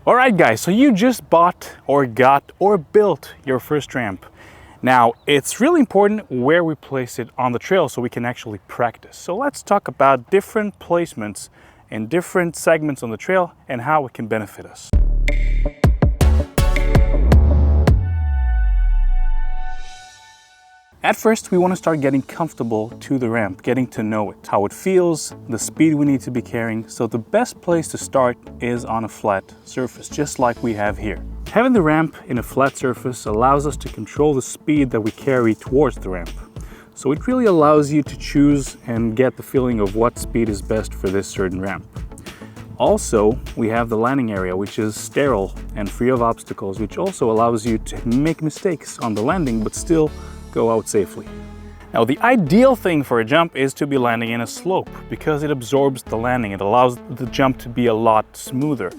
Alright guys, so you just bought or got or built your first ramp. Now, it's really important where we place it on the trail so we can actually practice. So let's talk about different placements in different segments on the trail and how it can benefit us. At first, we want to start getting comfortable to the ramp, getting to know it, how it feels, the speed we need to be carrying. So the best place to start is on a flat surface, just like we have here. Having the ramp in a flat surface allows us to control the speed that we carry towards the ramp. So it really allows you to choose and get the feeling of what speed is best for this certain ramp. Also, we have the landing area, which is sterile and free of obstacles, which also allows you to make mistakes on the landing, but still go out safely. Now, the ideal thing for a jump is to be landing in a slope because it absorbs the landing. It allows the jump to be a lot smoother.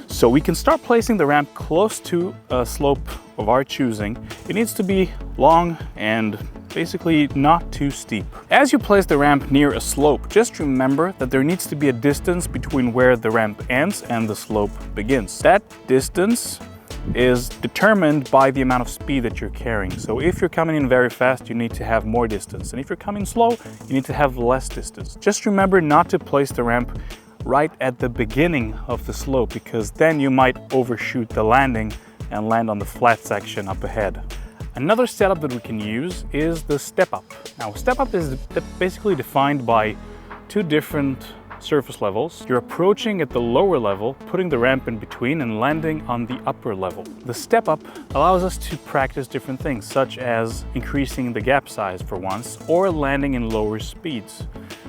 So we can start placing the ramp close to a slope of our choosing. It needs to be long and basically not too steep. As you place the ramp near a slope, just remember that there needs to be a distance between where the ramp ends and the slope begins. That distance is determined by the amount of speed that you're carrying. So if you're coming in very fast, you need to have more distance. And if you're coming slow, you need to have less distance. Just remember not to place the ramp right at the beginning of the slope, because then you might overshoot the landing and land on the flat section up ahead. Another setup that we can use is the step up. Now, step up is basically defined by two different surface levels. You're approaching at the lower level, putting the ramp in between and landing on the upper level. The step up allows us to practice different things, such as increasing the gap size for once, or landing in lower speeds.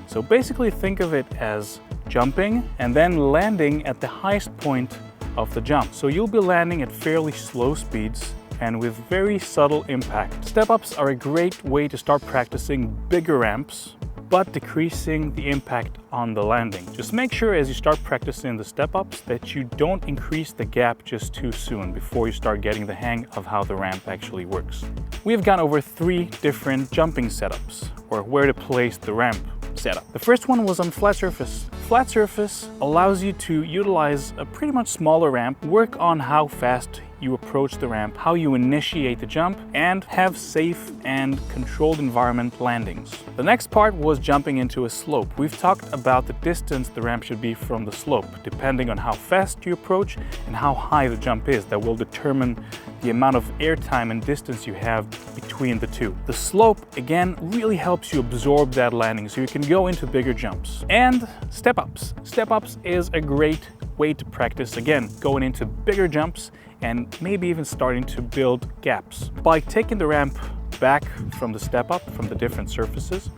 So basically think of it as jumping and then landing at the highest point of the jump. So you'll be landing at fairly slow speeds and with very subtle impact. Step-ups are a great way to start practicing bigger ramps, but decreasing the impact on the landing. Just make sure as you start practicing the step-ups that you don't increase the gap just too soon before you start getting the hang of how the ramp actually works. We've gone over 3 different jumping setups, or where to place the ramp setup. The first one was on flat surface. Flat surface allows you to utilize a pretty much smaller ramp, work on how fast you approach the ramp, how you initiate the jump, and have safe and controlled environment landings. The next part was jumping into a slope. We've talked about the distance the ramp should be from the slope, depending on how fast you approach and how high the jump is. That will determine the amount of airtime and distance you have between the two. The slope, again, really helps you absorb that landing so you can go into bigger jumps. And step-ups. Step-ups is a great way to practice, again, going into bigger jumps and maybe even starting to build gaps. By taking the ramp back from the step up, from the different surfaces,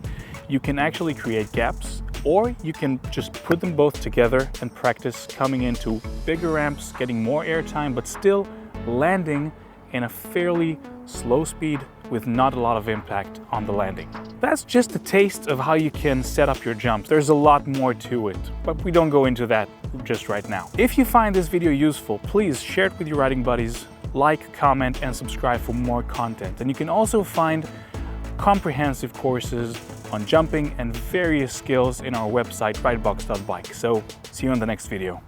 you can actually create gaps, or you can just put them both together and practice coming into bigger ramps, getting more airtime, but still landing in a fairly slow speed with not a lot of impact on the landing. That's just a taste of how you can set up your jumps. There's a lot more to it, but we don't go into that just right now. If you find this video useful, please share it with your riding buddies, like, comment, and subscribe for more content. And you can also find comprehensive courses on jumping and various skills in our website, ridebox.bike. So see you in the next video.